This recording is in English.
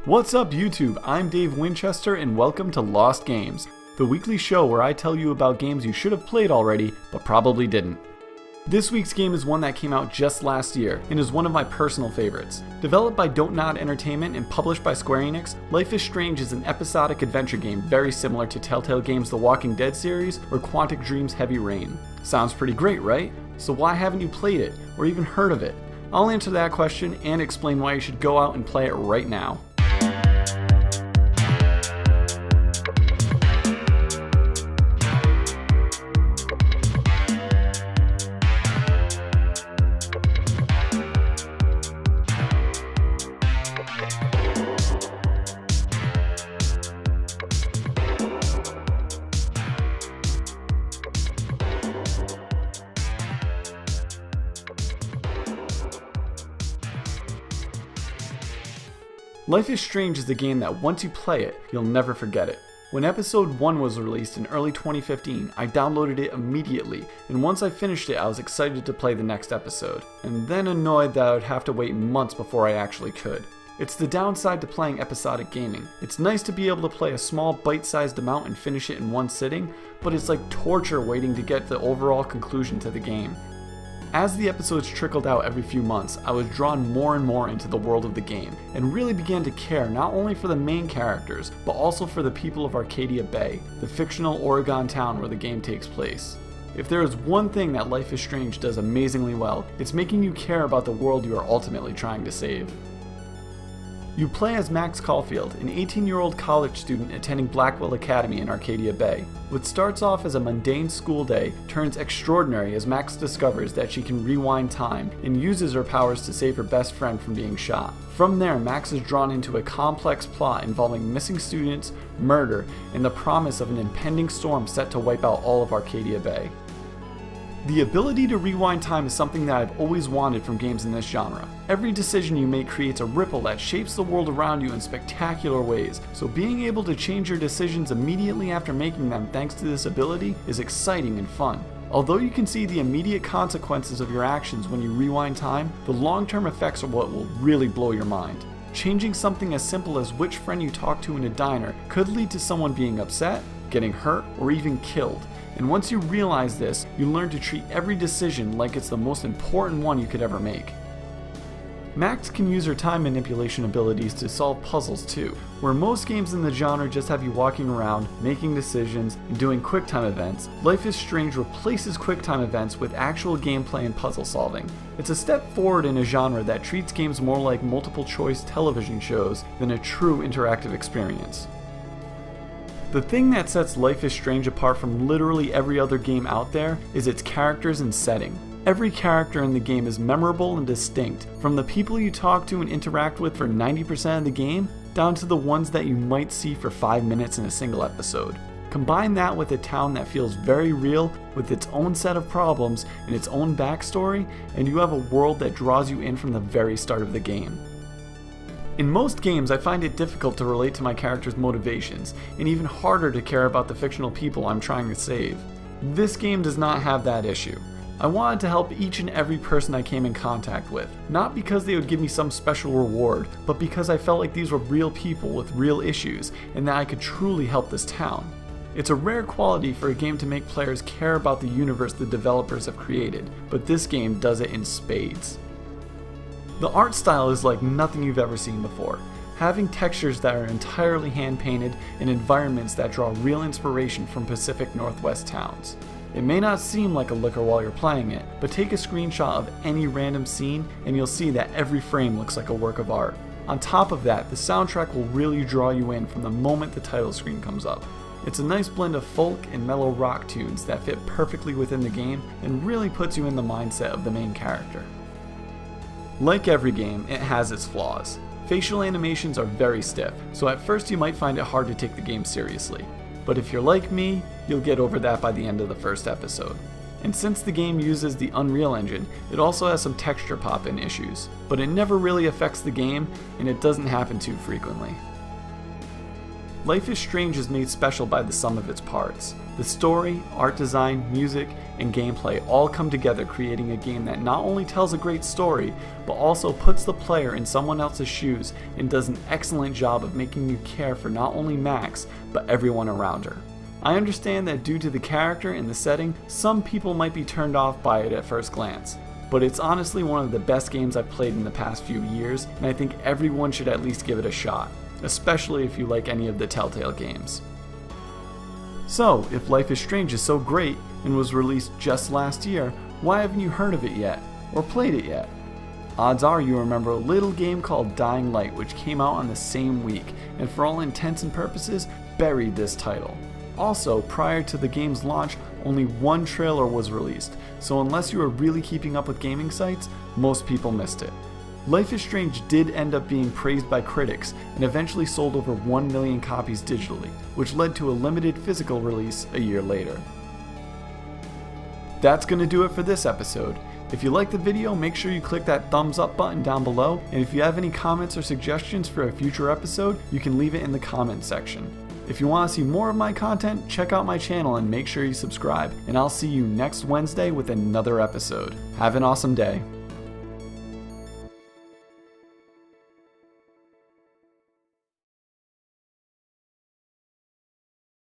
What's up YouTube? I'm Dave Winchester and welcome to Lost Games, the weekly show where I tell you about games you should have played already, but probably didn't. This week's game is one that came out just last year and is one of my personal favorites. Developed by DONTNOD Entertainment and published by Square Enix, Life is Strange is an episodic adventure game very similar to Telltale Games' The Walking Dead series or Quantic Dream's Heavy Rain. Sounds pretty great, right? So why haven't you played it or even heard of it? I'll answer that question and explain why you should go out and play it right now. Life is Strange is a game that once you play it, you'll never forget it. When episode 1 was released in early 2015, I downloaded it immediately, and once I finished it I was excited to play the next episode, and then annoyed that I would have to wait months before I actually could. It's the downside to playing episodic gaming. It's nice to be able to play a small bite-sized amount and finish it in one sitting, but it's like torture waiting to get the overall conclusion to the game. As the episodes trickled out every few months, I was drawn more and more into the world of the game, and really began to care not only for the main characters, but also for the people of Arcadia Bay, the fictional Oregon town where the game takes place. If there is one thing that Life is Strange does amazingly well, it's making you care about the world you are ultimately trying to save. You play as Max Caulfield, an 18-year-old college student attending Blackwell Academy in Arcadia Bay. What starts off as a mundane school day turns extraordinary as Max discovers that she can rewind time and uses her powers to save her best friend from being shot. From there, Max is drawn into a complex plot involving missing students, murder, and the promise of an impending storm set to wipe out all of Arcadia Bay. The ability to rewind time is something that I've always wanted from games in this genre. Every decision you make creates a ripple that shapes the world around you in spectacular ways, so being able to change your decisions immediately after making them thanks to this ability is exciting and fun. Although you can see the immediate consequences of your actions when you rewind time, the long-term effects are what will really blow your mind. Changing something as simple as which friend you talk to in a diner could lead to someone being upset, getting hurt, or even killed. And once you realize this, you learn to treat every decision like it's the most important one you could ever make. Max can use her time manipulation abilities to solve puzzles too, where most games in the genre just have you walking around, making decisions, and doing QuickTime events. Life is Strange replaces QuickTime events with actual gameplay and puzzle solving. It's a step forward in a genre that treats games more like multiple choice television shows than a true interactive experience. The thing that sets Life is Strange apart from literally every other game out there is its characters and setting. Every character in the game is memorable and distinct, from the people you talk to and interact with for 90% of the game, down to the ones that you might see for 5 minutes in a single episode. Combine that with a town that feels very real, with its own set of problems and its own backstory, and you have a world that draws you in from the very start of the game. In most games, I find it difficult to relate to my character's motivations, and even harder to care about the fictional people I'm trying to save. This game does not have that issue. I wanted to help each and every person I came in contact with, not because they would give me some special reward, but because I felt like these were real people with real issues, and that I could truly help this town. It's a rare quality for a game to make players care about the universe the developers have created, but this game does it in spades. The art style is like nothing you've ever seen before, having textures that are entirely hand-painted and environments that draw real inspiration from Pacific Northwest towns. It may not seem like a looker while you're playing it, but take a screenshot of any random scene and you'll see that every frame looks like a work of art. On top of that, the soundtrack will really draw you in from the moment the title screen comes up. It's a nice blend of folk and mellow rock tunes that fit perfectly within the game and really puts you in the mindset of the main character. Like every game, it has its flaws. Facial animations are very stiff, so at first you might find it hard to take the game seriously. But if you're like me, you'll get over that by the end of the first episode. And since the game uses the Unreal Engine, it also has some texture pop-in issues, but it never really affects the game, and it doesn't happen too frequently. Life is Strange is made special by the sum of its parts. The story, art design, music, and gameplay all come together, creating a game that not only tells a great story, but also puts the player in someone else's shoes and does an excellent job of making you care for not only Max, but everyone around her. I understand that due to the character and the setting, some people might be turned off by it at first glance, but it's honestly one of the best games I've played in the past few years, and I think everyone should at least give it a shot, especially if you like any of the Telltale games. So, if Life is Strange is so great and was released just last year, why haven't you heard of it yet, or played it yet? Odds are you remember a little game called Dying Light, which came out on the same week, and for all intents and purposes, buried this title. Also, prior to the game's launch, only one trailer was released, so unless you were really keeping up with gaming sites, most people missed it. Life is Strange did end up being praised by critics and eventually sold over 1 million copies digitally, which led to a limited physical release a year later. That's gonna do it for this episode. If you liked the video, make sure you click that thumbs up button down below, and if you have any comments or suggestions for a future episode, you can leave it in the comments section. If you want to see more of my content, check out my channel and make sure you subscribe, and I'll see you next Wednesday with another episode. Have an awesome day.